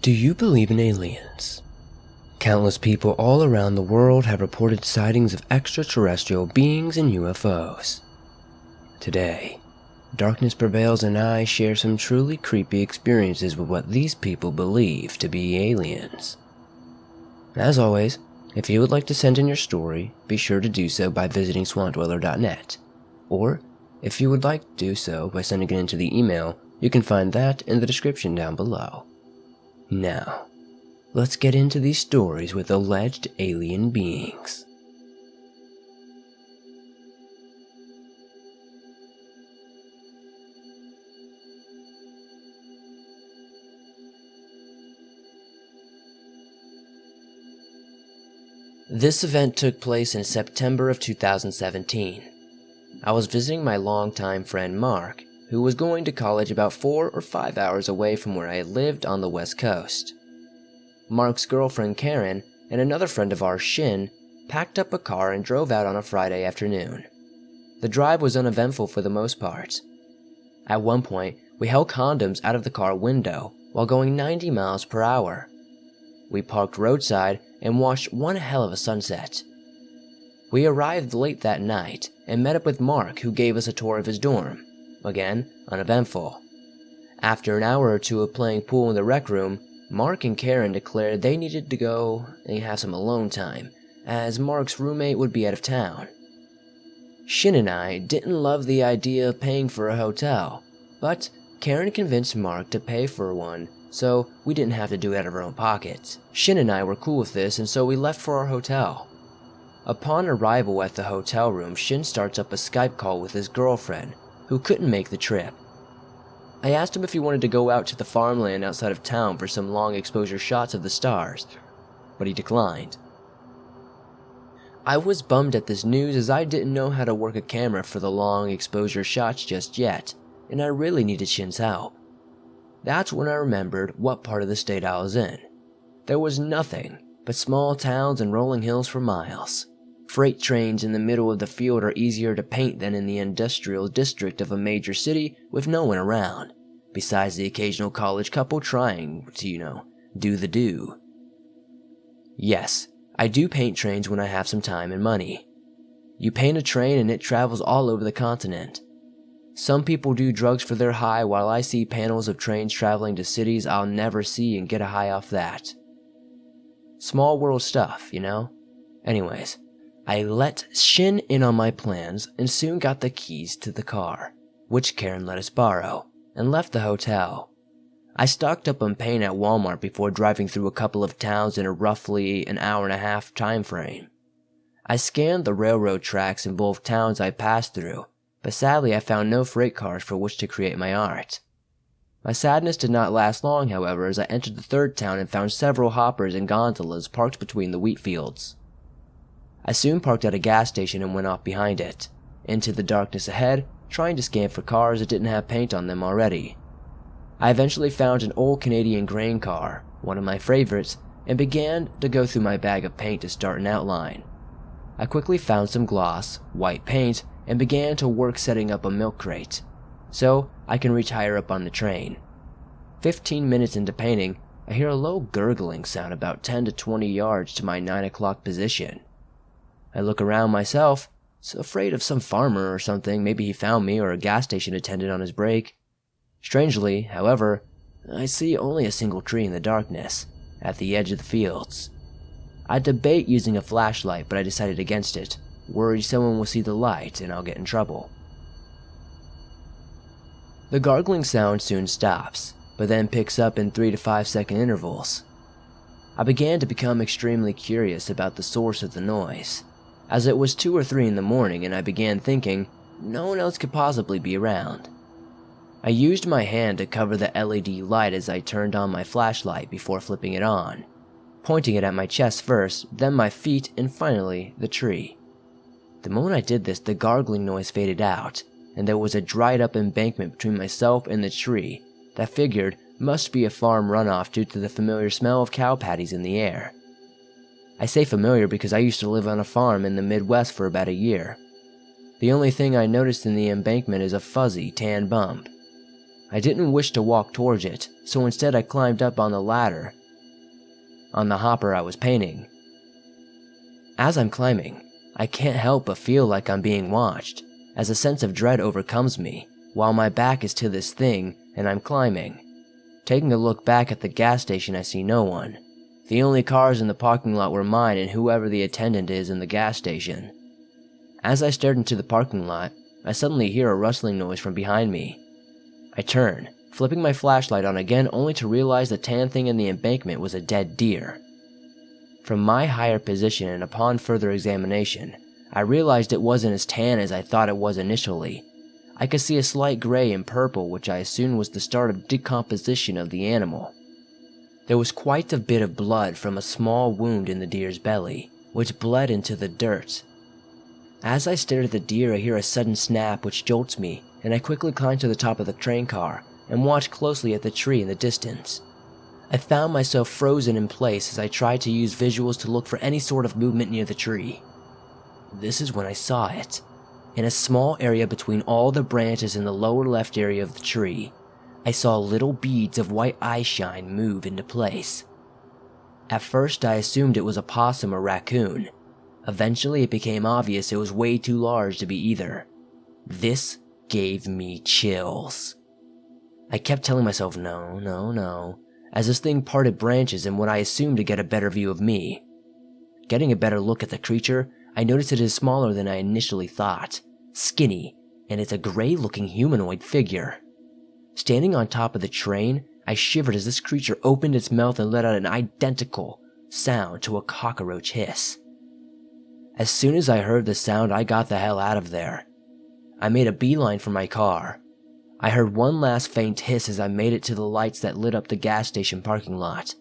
Do you believe in aliens? Countless people all around the world have reported sightings of extraterrestrial beings and UFOs. Today, Darkness Prevails and I share some truly creepy experiences with what these people believe to be aliens. As always, if you would like to send in your story, be sure to do so by visiting swampdweller.net. Or, if you would like to do so by sending it into the email, you can find that in the description down below. Now, let's get into these stories with alleged alien beings. This event took place in September of 2017. I was visiting my longtime friend Mark, who was going to college about 4 or 5 hours away from where I lived on the West Coast. Mark's girlfriend Karen and another friend of ours, Shin, packed up a car and drove out on a Friday afternoon. The drive was uneventful for the most part. At one point, we held condoms out of the car window while going 90 miles per hour. We parked roadside and watched one hell of a sunset. We arrived late that night and met up with Mark, who gave us a tour of his dorm. Again, uneventful. After an hour or two of playing pool in the rec room, Mark and Karen declared they needed to go and have some alone time, as Mark's roommate would be out of town. Shin and I didn't love the idea of paying for a hotel, but Karen convinced Mark to pay for one, so we didn't have to do it out of our own pockets. Shin and I were cool with this, and so we left for our hotel. Upon arrival at the hotel room, Shin starts up a Skype call with his girlfriend, who couldn't make the trip. I asked him if he wanted to go out to the farmland outside of town for some long exposure shots of the stars, but he declined. I was bummed at this news, as I didn't know how to work a camera for the long exposure shots just yet, and I really needed Shin's help. That's when I remembered what part of the state I was in. There was nothing but small towns and rolling hills for miles. Freight trains in the middle of the field are easier to paint than in the industrial district of a major city with no one around, besides the occasional college couple trying to, do the do. Yes, I do paint trains when I have some time and money. You paint a train and it travels all over the continent. Some people do drugs for their high, while I see panels of trains traveling to cities I'll never see and get a high off that. Small world stuff, Anyways, I let Shin in on my plans and soon got the keys to the car, which Karen let us borrow, and left the hotel. I stocked up on paint at Walmart before driving through a couple of towns in a roughly an hour-and-a-half time frame. I scanned the railroad tracks in both towns I passed through, but sadly I found no freight cars for which to create my art. My sadness did not last long, however, as I entered the third town and found several hoppers and gondolas parked between the wheat fields. I soon parked at a gas station and went off behind it, into the darkness ahead, trying to scan for cars that didn't have paint on them already. I eventually found an old Canadian grain car, one of my favorites, and began to go through my bag of paint to start an outline. I quickly found some gloss, white paint, and began to work setting up a milk crate, so I can reach higher up on the train. 15 minutes into painting, I hear a low gurgling sound about 10 to 20 yards to my 9 o'clock position. I look around myself, so afraid of some farmer or something. Maybe he found me, or a gas station attendant on his break. Strangely, however, I see only a single tree in the darkness, at the edge of the fields. I debate using a flashlight, but I decided against it, worried someone will see the light and I'll get in trouble. The gargling sound soon stops, but then picks up in 3 to 5 second intervals. I began to become extremely curious about the source of the noise, as it was 2 or 3 in the morning, and I began thinking no one else could possibly be around. I used my hand to cover the LED light as I turned on my flashlight before flipping it on, pointing it at my chest first, then my feet, and finally the tree. The moment I did this, the gargling noise faded out, and there was a dried up embankment between myself and the tree that figured must be a farm runoff due to the familiar smell of cow patties in the air. I say familiar because I used to live on a farm in the Midwest for about a year. The only thing I noticed in the embankment is a fuzzy tan bump. I didn't wish to walk towards it, so instead I climbed up on the ladder on the hopper I was painting. As I'm climbing, I can't help but feel like I'm being watched, as a sense of dread overcomes me, while my back is to this thing and I'm climbing. Taking a look back at the gas station, I see no one. The only cars in the parking lot were mine and whoever the attendant is in the gas station. As I stared into the parking lot, I suddenly hear a rustling noise from behind me. I turn, flipping my flashlight on again only to realize the tan thing in the embankment was a dead deer. From my higher position and upon further examination, I realized it wasn't as tan as I thought it was initially. I could see a slight gray and purple, which I assumed was the start of decomposition of the animal. There was quite a bit of blood from a small wound in the deer's belly, which bled into the dirt. As I stare at the deer, I hear a sudden snap which jolts me, and I quickly climb to the top of the train car and watch closely at the tree in the distance. I found myself frozen in place as I tried to use visuals to look for any sort of movement near the tree. This is when I saw it. In a small area between all the branches in the lower left area of the tree, I saw little beads of white eye shine move into place. At first I assumed it was a possum or raccoon. Eventually it became obvious it was way too large to be either. This gave me chills. I kept telling myself no, as this thing parted branches in what I assumed to get a better view of me. Getting a better look at the creature, I noticed it is smaller than I initially thought, skinny, and it's a gray-looking humanoid figure. Standing on top of the train, I shivered as this creature opened its mouth and let out an identical sound to a cockroach hiss. As soon as I heard the sound, I got the hell out of there. I made a beeline for my car. I heard one last faint hiss as I made it to the lights that lit up the gas station parking lot.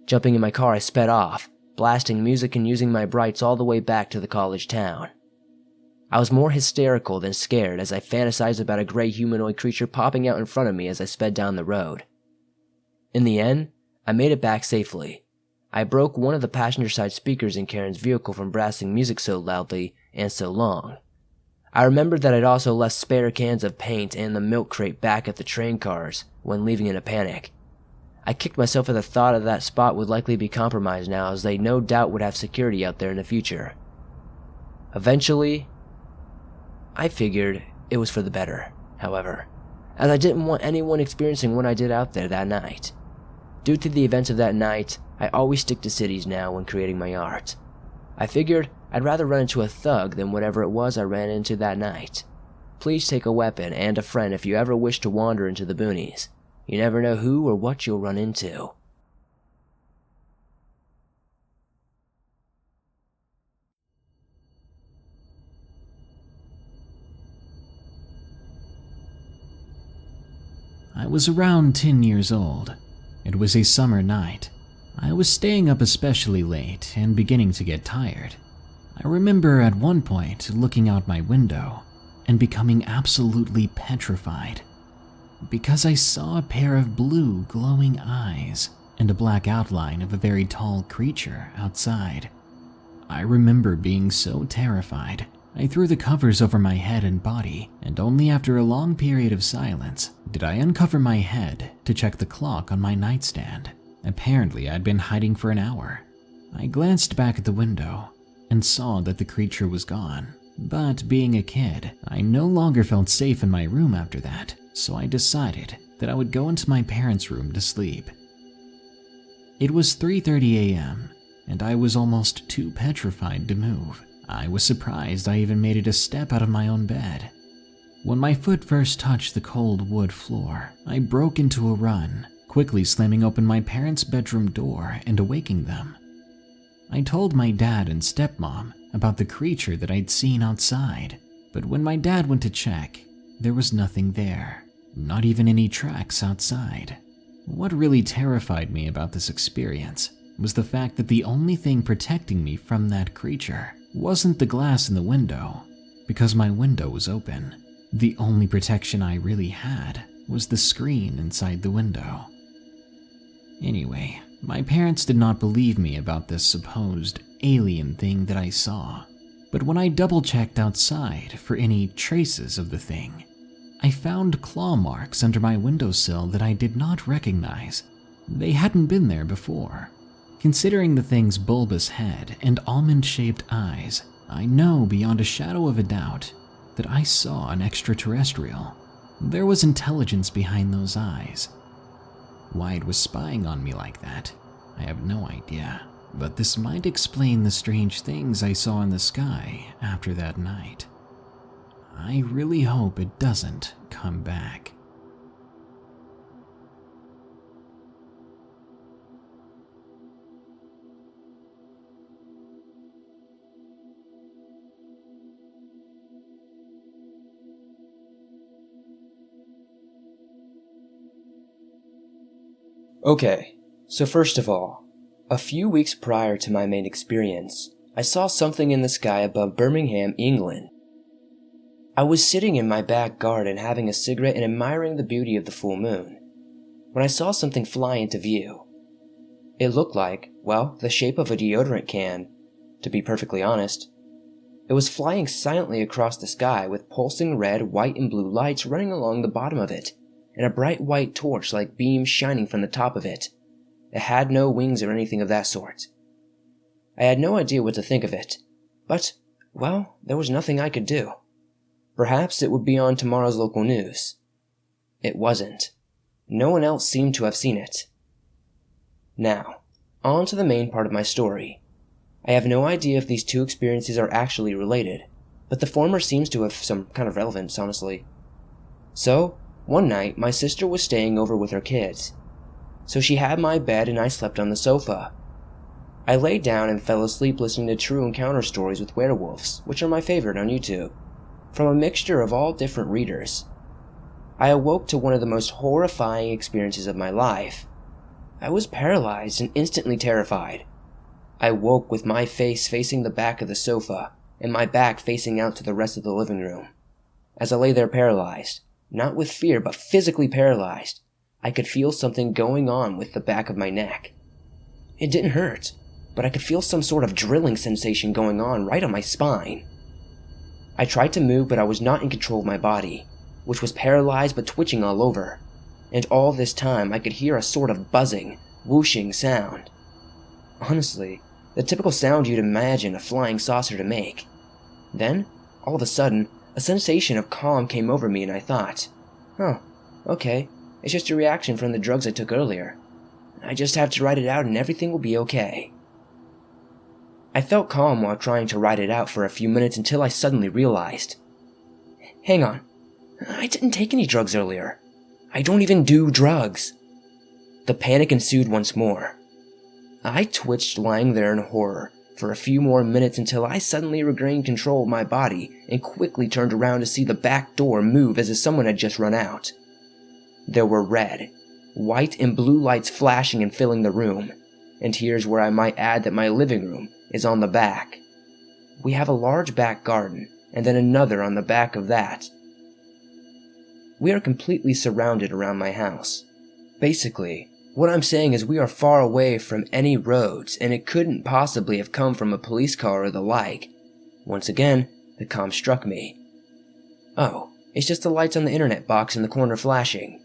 Jumping in my car, I sped off, blasting music and using my brights all the way back to the college town. I was more hysterical than scared as I fantasized about a gray humanoid creature popping out in front of me as I sped down the road. In the end, I made it back safely. I broke one of the passenger side speakers in Karen's vehicle from blasting music so loudly and so long. I remembered that I'd also left spare cans of paint and the milk crate back at the train cars when leaving in a panic. I kicked myself at the thought of that spot would likely be compromised now, as they no doubt would have security out there in the future. Eventually, I figured it was for the better, however, as I didn't want anyone experiencing what I did out there that night. Due to the events of that night, I always stick to cities now when creating my art. I figured I'd rather run into a thug than whatever it was I ran into that night. Please take a weapon and a friend if you ever wish to wander into the boonies. You never know who or what you'll run into. I was around 10 years old. It was a summer night. I was staying up especially late and beginning to get tired. I remember at one point looking out my window and becoming absolutely petrified because I saw a pair of blue glowing eyes and a black outline of a very tall creature outside. I remember being so terrified, I threw the covers over my head and body, and only after a long period of silence did I uncover my head to check the clock on my nightstand. Apparently, I'd been hiding for an hour. I glanced back at the window and saw that the creature was gone. But being a kid, I no longer felt safe in my room after that, so I decided that I would go into my parents' room to sleep. It was 3:30 a.m., and I was almost too petrified to move. I was surprised I even made it a step out of my own bed. When my foot first touched the cold wood floor, I broke into a run, quickly slamming open my parents' bedroom door and awaking them. I told my dad and stepmom about the creature that I'd seen outside, but when my dad went to check, there was nothing there, not even any tracks outside. What really terrified me about this experience was the fact that the only thing protecting me from that creature wasn't the glass in the window, because my window was open. The only protection I really had was the screen inside the window. Anyway, my parents did not believe me about this supposed alien thing that I saw, but when I double-checked outside for any traces of the thing, I found claw marks under my windowsill that I did not recognize. They hadn't been there before. Considering the thing's bulbous head and almond-shaped eyes, I know beyond a shadow of a doubt that I saw an extraterrestrial. There was intelligence behind those eyes. Why it was spying on me like that, I have no idea, but this might explain the strange things I saw in the sky after that night. I really hope it doesn't come back. Okay, so first of all, a few weeks prior to my main experience, I saw something in the sky above Birmingham, England. I was sitting in my back garden having a cigarette and admiring the beauty of the full moon, when I saw something fly into view. It looked like, well, the shape of a deodorant can, to be perfectly honest. It was flying silently across the sky with pulsing red, white, and blue lights running along the bottom of it, and a bright white torch-like beam shining from the top of it. It had no wings or anything of that sort. I had no idea what to think of it, but, well, there was nothing I could do. Perhaps it would be on tomorrow's local news. It wasn't. No one else seemed to have seen it. Now, on to the main part of my story. I have no idea if these two experiences are actually related, but the former seems to have some kind of relevance, honestly. So, one night, my sister was staying over with her kids. So she had my bed and I slept on the sofa. I lay down and fell asleep listening to true encounter stories with werewolves, which are my favorite on YouTube, from a mixture of all different readers. I awoke to one of the most horrifying experiences of my life. I was paralyzed and instantly terrified. I woke with my face facing the back of the sofa, and my back facing out to the rest of the living room. As I lay there paralyzed, not with fear but physically paralyzed, I could feel something going on with the back of my neck. It didn't hurt, but I could feel some sort of drilling sensation going on right on my spine. I tried to move, but I was not in control of my body, which was paralyzed but twitching all over, and all this time I could hear a sort of buzzing, whooshing sound. Honestly, the typical sound you'd imagine a flying saucer to make. Then, all of a sudden, a sensation of calm came over me and I thought, oh, okay, it's just a reaction from the drugs I took earlier. I just have to ride it out and everything will be okay. I felt calm while trying to ride it out for a few minutes until I suddenly realized, hang on, I didn't take any drugs earlier. I don't even do drugs. The panic ensued once more. I twitched lying there in horror for a few more minutes until I suddenly regained control of my body and quickly turned around to see the back door move as if someone had just run out. There were red, white, and blue lights flashing and filling the room, and here's where I might add that my living room is on the back. We have a large back garden, and then another on the back of that. We are completely surrounded around my house. Basically, what I'm saying is we are far away from any roads, and it couldn't possibly have come from a police car or the like. Once again, the calm struck me. Oh, it's just the lights on the internet box in the corner flashing,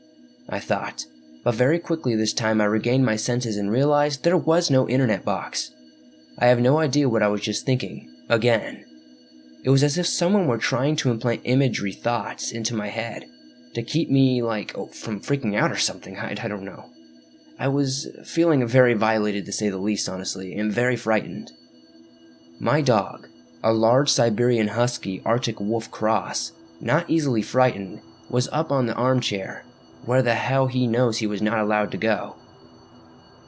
I thought, but very quickly this time I regained my senses and realized there was no internet box. I have no idea what I was just thinking, again. It was as if someone were trying to implant imagery thoughts into my head, to keep me, from freaking out or something, I don't know. I was feeling very violated to say the least, honestly, and very frightened. My dog, a large Siberian Husky Arctic Wolf cross, not easily frightened, was up on the armchair, where the hell he knows he was not allowed to go.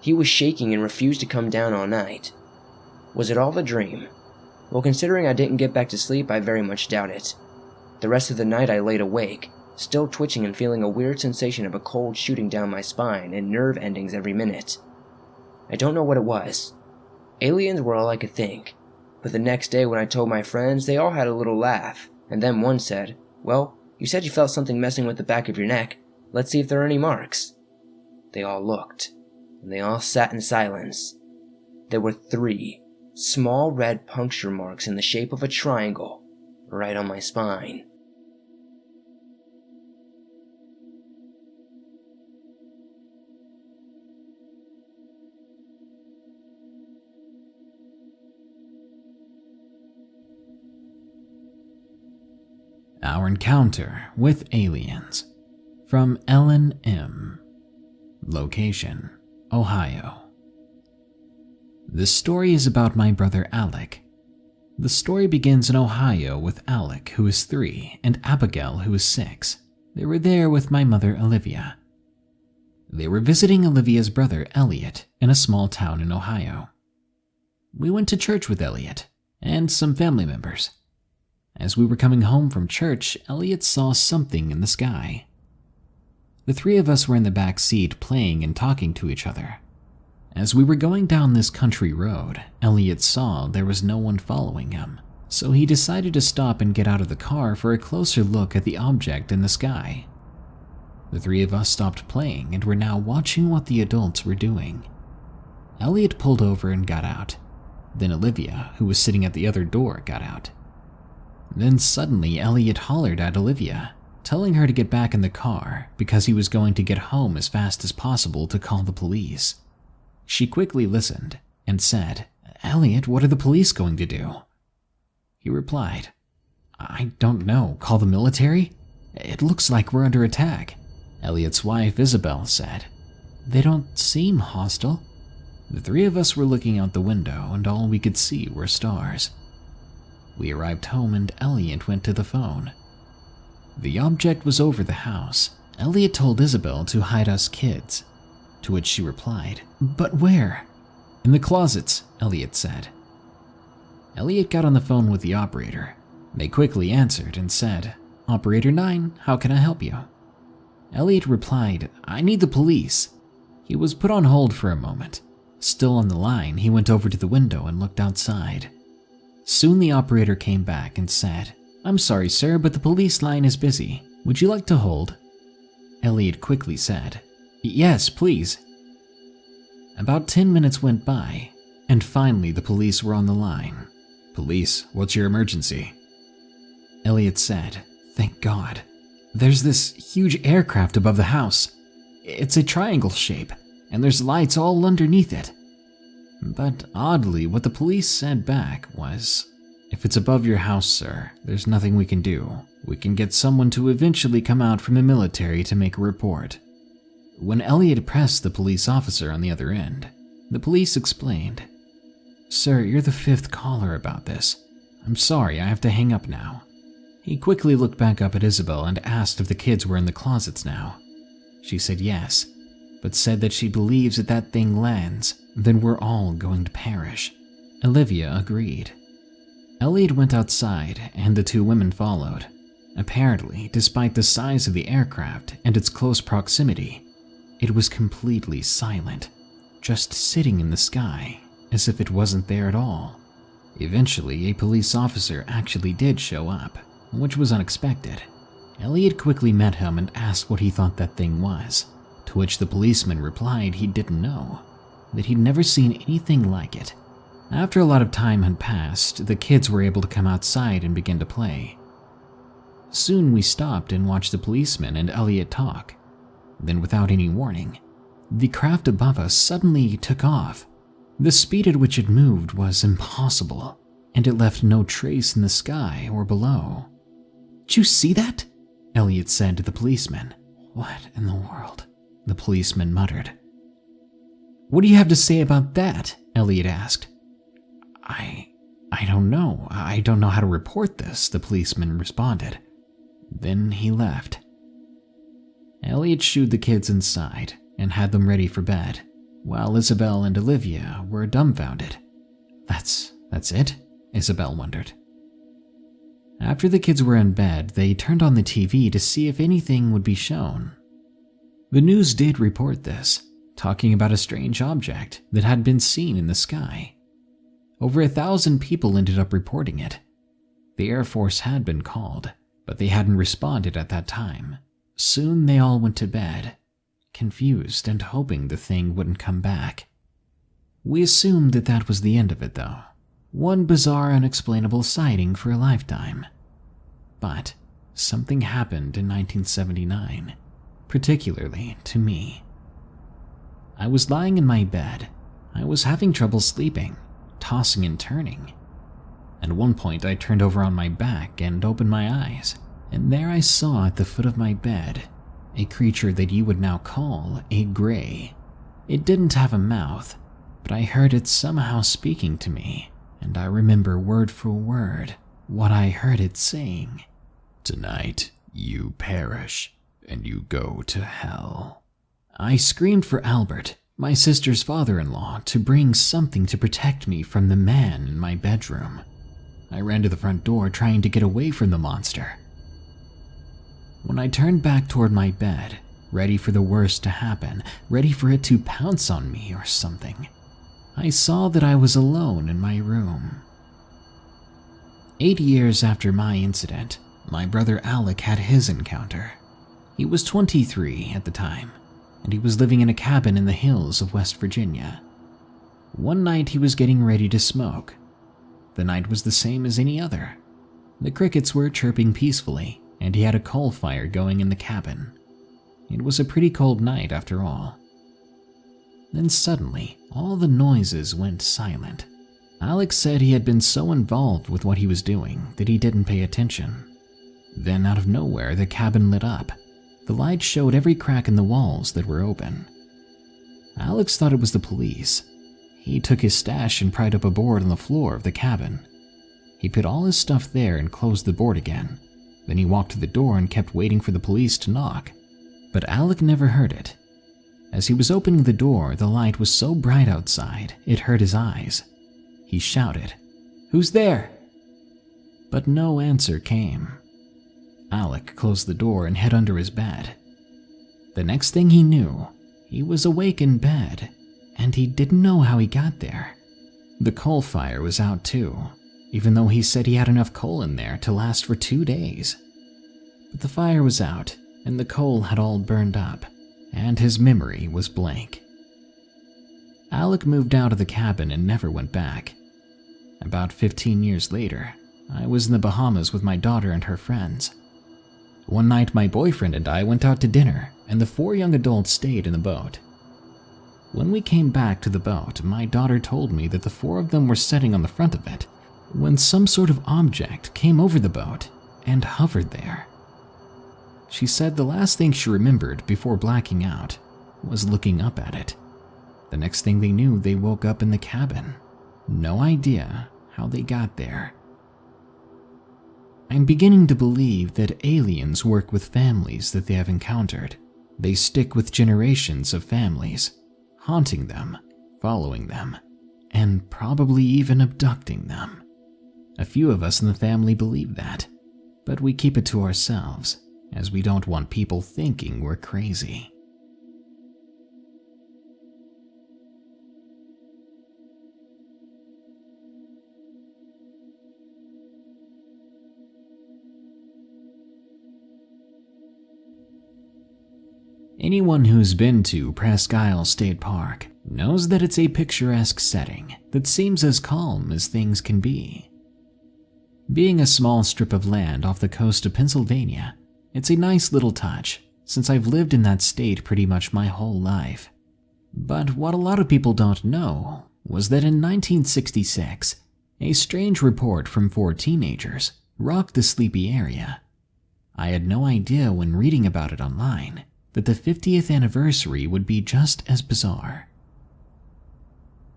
He was shaking and refused to come down all night. Was it all a dream? Well, considering I didn't get back to sleep, I very much doubt it. The rest of the night I laid awake, still twitching and feeling a weird sensation of a cold shooting down my spine and nerve endings every minute. I don't know what it was. Aliens were all I could think, but the next day when I told my friends, they all had a little laugh, and then one said, well, you said you felt something messing with the back of your neck. Let's see if there are any marks. They all looked, and they all sat in silence. There were 3 small red puncture marks in the shape of a triangle right on my spine. Our Encounter with Aliens, from Ellen M. Location, Ohio. This story is about my brother Alec. The story begins in Ohio with Alec, who is 3, and Abigail, who is 6. They were there with my mother, Olivia. They were visiting Olivia's brother, Elliot, in a small town in Ohio. We went to church with Elliot and some family members. As we were coming home from church, Elliot saw something in the sky. The 3 of us were in the back seat playing and talking to each other. As we were going down this country road, Elliot saw there was no one following him, so he decided to stop and get out of the car for a closer look at the object in the sky. The 3 of us stopped playing and were now watching what the adults were doing. Elliot pulled over and got out. Then Olivia, who was sitting at the other door, got out. Then suddenly Elliot hollered at Olivia, telling her to get back in the car because he was going to get home as fast as possible to call the police. She quickly listened and said, "Elliot, what are the police going to do?" He replied, "I don't know, call the military? It looks like we're under attack." Elliot's wife, Isabel, said, "They don't seem hostile." The 3 of us were looking out the window and all we could see were stars. We arrived home and Elliot went to the phone. The object was over the house. Elliot told Isabel to hide us kids, to which she replied, "But where?" "In the closets," Elliot said. Elliot got on the phone with the operator. They quickly answered and said, "Operator 9, how can I help you?" Elliot replied, "I need the police." He was put on hold for a moment. Still on the line, he went over to the window and looked outside. Soon the operator came back and said, "I'm sorry, sir, but the police line is busy. Would you like to hold?" Elliot quickly said, "Yes, please." About 10 minutes went by, and finally the police were on the line. "Police, what's your emergency?" Elliot said, "Thank God. There's this huge aircraft above the house. It's a triangle shape, and there's lights all underneath it." But oddly, what the police said back was, "If it's above your house, sir, there's nothing we can do. We can get someone to eventually come out from the military to make a report." When Elliot pressed the police officer on the other end, the police explained, "Sir, you're the 5th caller about this. I'm sorry, I have to hang up now." He quickly looked back up at Isabel and asked if the kids were in the closets now. She said yes, but said that she believes if that thing lands, then we're all going to perish. Olivia agreed. Elliot went outside and the 2 women followed. Apparently, despite the size of the aircraft and its close proximity, it was completely silent, just sitting in the sky as if it wasn't there at all. Eventually, a police officer actually did show up, which was unexpected. Elliot quickly met him and asked what he thought that thing was, to which the policeman replied he didn't know, that he'd never seen anything like it. After a lot of time had passed, the kids were able to come outside and begin to play. Soon we stopped and watched the policeman and Elliot talk. Then, without any warning, the craft above us suddenly took off. The speed at which it moved was impossible, and it left no trace in the sky or below. "Did you see that?" Elliot said to the policeman. "What in the world?" the policeman muttered. "What do you have to say about that?" Elliot asked. I don't know. I don't know how to report this," the policeman responded. Then he left. Elliot shooed the kids inside and had them ready for bed, while Isabel and Olivia were dumbfounded. That's it?" Isabel wondered. After the kids were in bed, they turned on the TV to see if anything would be shown. The news did report this, talking about a strange object that had been seen in the sky. Over 1,000 people ended up reporting it. The Air Force had been called, but they hadn't responded at that time. Soon they all went to bed, confused and hoping the thing wouldn't come back. We assumed that was the end of it, though. One bizarre, unexplainable sighting for a lifetime. But something happened in 1979, particularly to me. I was lying in my bed. I was having trouble sleeping, tossing and turning. At one point, I turned over on my back and opened my eyes. And there I saw at the foot of my bed a creature that you would now call a gray. It didn't have a mouth, but I heard it somehow speaking to me, and I remember word for word what I heard it saying. "Tonight you perish, and you go to hell." I screamed for Albert, my sister's father-in-law, to bring something to protect me from the man in my bedroom. I ran to the front door trying to get away from the monster. When I turned back toward my bed, ready for the worst to happen, ready for it to pounce on me or something, I saw that I was alone in my room. 8 years after my incident, my brother Alec had his encounter. He was 23 at the time, and he was living in a cabin in the hills of West Virginia. One night he was getting ready to smoke. The night was the same as any other. The crickets were chirping peacefully, and he had a coal fire going in the cabin. It was a pretty cold night after all. Then suddenly, all the noises went silent. Alex said he had been so involved with what he was doing that he didn't pay attention. Then out of nowhere, the cabin lit up. The light showed every crack in the walls that were open. Alex thought it was the police. He took his stash and pried up a board on the floor of the cabin. He put all his stuff there and closed the board again. Then he walked to the door and kept waiting for the police to knock. But Alec never heard it. As he was opening the door, the light was so bright outside, it hurt his eyes. He shouted, "Who's there?" But no answer came. Alec closed the door and hid under his bed. The next thing he knew, he was awake in bed, and he didn't know how he got there. The coal fire was out too, even though he said he had enough coal in there to last for 2 days. But the fire was out, and the coal had all burned up, and his memory was blank. Alec moved out of the cabin and never went back. About 15 years later, I was in the Bahamas with my daughter and her friends. One night my boyfriend and I went out to dinner, and the 4 young adults stayed in the boat. When we came back to the boat, my daughter told me that the 4 of them were sitting on the front of it when some sort of object came over the boat and hovered there. She said the last thing she remembered before blacking out was looking up at it. The next thing they knew, they woke up in the cabin. No idea how they got there. I'm beginning to believe that aliens work with families that they have encountered. They stick with generations of families, haunting them, following them, and probably even abducting them. A few of us in the family believe that, but we keep it to ourselves, as we don't want people thinking we're crazy. Anyone who's been to Presque Isle State Park knows that it's a picturesque setting that seems as calm as things can be. Being a small strip of land off the coast of Pennsylvania, it's a nice little touch since I've lived in that state pretty much my whole life. But what a lot of people don't know was that in 1966, a strange report from 4 teenagers rocked the sleepy area. I had no idea when reading about it online that the 50th anniversary would be just as bizarre.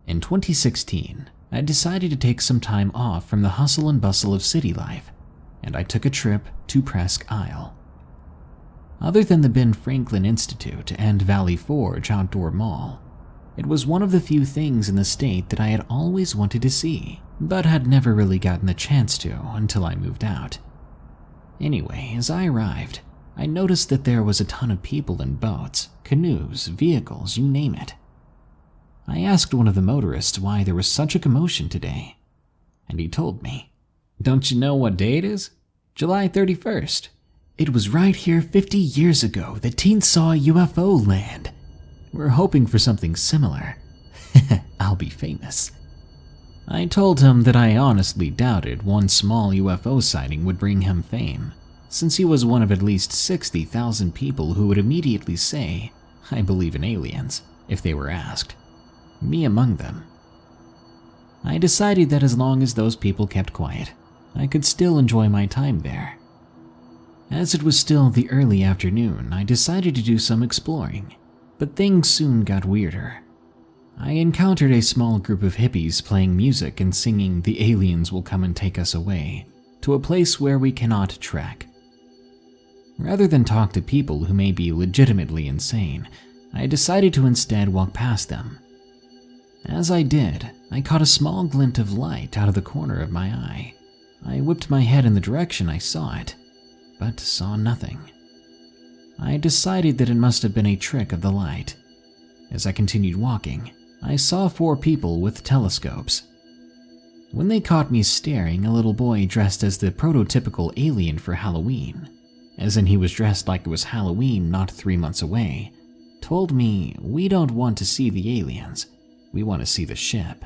In 2016, I decided to take some time off from the hustle and bustle of city life, and I took a trip to Presque Isle. Other than the Ben Franklin Institute and Valley Forge Outdoor Mall, it was one of the few things in the state that I had always wanted to see, but had never really gotten the chance to until I moved out. Anyway, as I arrived, I noticed that there was a ton of people in boats, canoes, vehicles, you name it. I asked one of the motorists why there was such a commotion today, and he told me, "Don't you know what day it is? July 31st. It was right here 50 years ago that teens saw a UFO land. We're hoping for something similar. I'll be famous." I told him that I honestly doubted one small UFO sighting would bring him fame, since he was one of at least 60,000 people who would immediately say, "I believe in aliens," if they were asked. Me among them. I decided that as long as those people kept quiet, I could still enjoy my time there. As it was still the early afternoon, I decided to do some exploring, but things soon got weirder. I encountered a small group of hippies playing music and singing "The aliens will come and take us away" to a place where we cannot trek. Rather than talk to people who may be legitimately insane, I decided to instead walk past them. As I did, I caught a small glint of light out of the corner of my eye. I whipped my head in the direction I saw it, but saw nothing. I decided that it must have been a trick of the light. As I continued walking, I saw 4 people with telescopes. When they caught me staring, a little boy dressed as the prototypical alien for Halloween, as in he was dressed like it was Halloween not 3 months away, told me, "We don't want to see the aliens, we want to see the ship."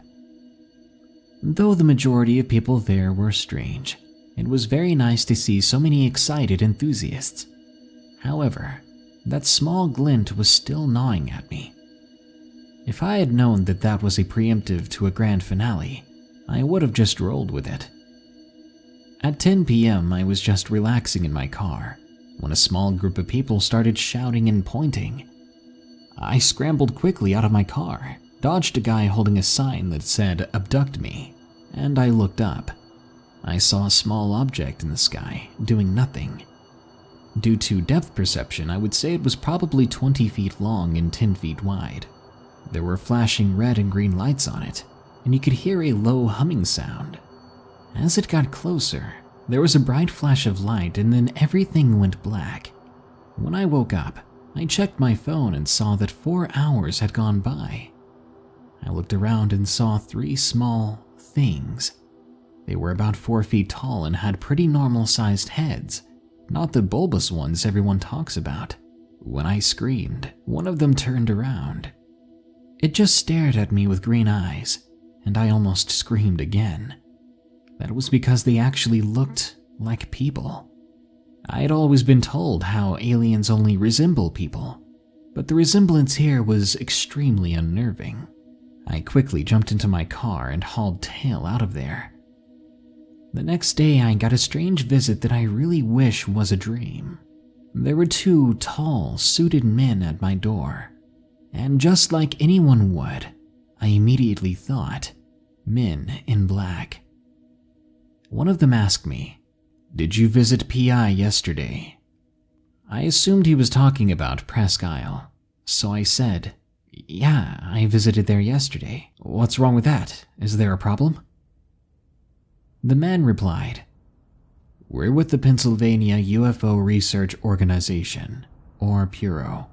Though the majority of people there were strange, it was very nice to see so many excited enthusiasts. However, that small glint was still gnawing at me. If I had known that that was a preemptive to a grand finale, I would have just rolled with it. At 10 p.m., I was just relaxing in my car when a small group of people started shouting and pointing. I scrambled quickly out of my car, dodged a guy holding a sign that said "Abduct me," and I looked up. I saw a small object in the sky, doing nothing. Due to depth perception, I would say it was probably 20 feet long and 10 feet wide. There were flashing red and green lights on it, and you could hear a low humming sound. As it got closer, there was a bright flash of light and then everything went black. When I woke up, I checked my phone and saw that 4 hours had gone by. I looked around and saw 3 small things. They were about 4 feet tall and had pretty normal-sized heads, not the bulbous ones everyone talks about. When I screamed, one of them turned around. It just stared at me with green eyes, and I almost screamed again. That was because they actually looked like people. I had always been told how aliens only resemble people, but the resemblance here was extremely unnerving. I quickly jumped into my car and hauled tail out of there. The next day, I got a strange visit that I really wish was a dream. There were 2 tall, suited men at my door, and just like anyone would, I immediately thought, men in black. One of them asked me, "Did you visit PI yesterday?" I assumed he was talking about Presque Isle, so I said, "Yeah, I visited there yesterday. What's wrong with that? Is there a problem?" The man replied, "We're with the Pennsylvania UFO Research Organization, or PURO."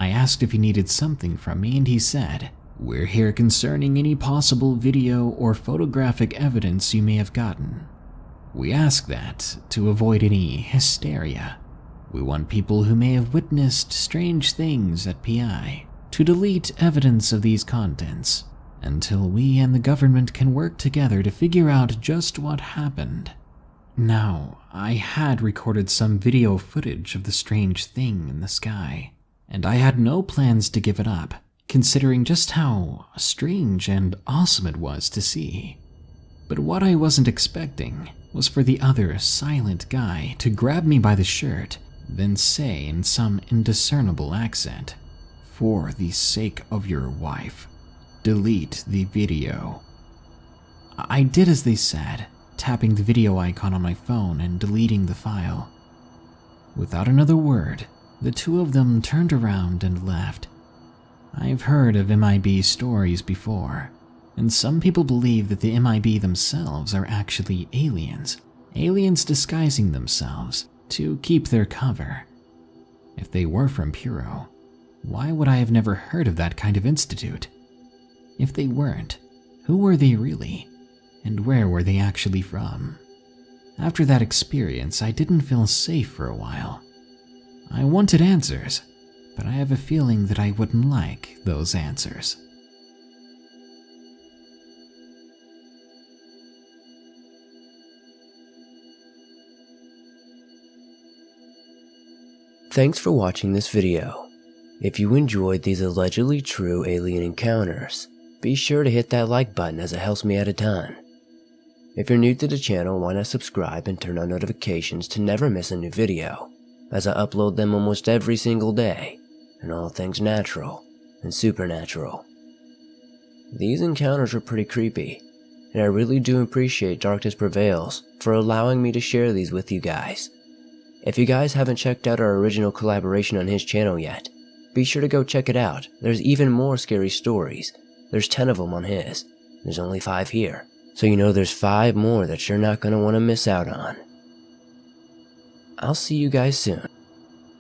I asked if he needed something from me, and he said, "We're here concerning any possible video or photographic evidence you may have gotten. We ask that to avoid any hysteria. We want people who may have witnessed strange things at PI to delete evidence of these contents until we and the government can work together to figure out just what happened." Now, I had recorded some video footage of the strange thing in the sky, and I had no plans to give it up, considering just how strange and awesome it was to see. But what I wasn't expecting was for the other silent guy to grab me by the shirt, then say in some indiscernible accent, "For the sake of your wife, delete the video." I did as they said, tapping the video icon on my phone and deleting the file. Without another word, the 2 of them turned around and left. I've heard of MIB stories before, and some people believe that the MIB themselves are actually aliens disguising themselves to keep their cover. If they were from Puro, why would I have never heard of that kind of institute? If they weren't, who were they really, and where were they actually from? After that experience, I didn't feel safe for a while. I wanted answers, but I have a feeling that I wouldn't like those answers. Thanks for watching this video. If you enjoyed these allegedly true alien encounters, be sure to hit that like button as it helps me out a ton. If you're new to the channel, why not subscribe and turn on notifications to never miss a new video, as I upload them almost every single day, and all things natural and supernatural. These encounters were pretty creepy, and I really do appreciate Darkness Prevails for allowing me to share these with you guys. If you guys haven't checked out our original collaboration on his channel yet, be sure to go check it out. There's even more scary stories. There's 10 of them on his. There's only 5 here, so you know there's 5 more that you're not going to want to miss out on. I'll see you guys soon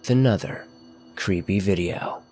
with another creepy video.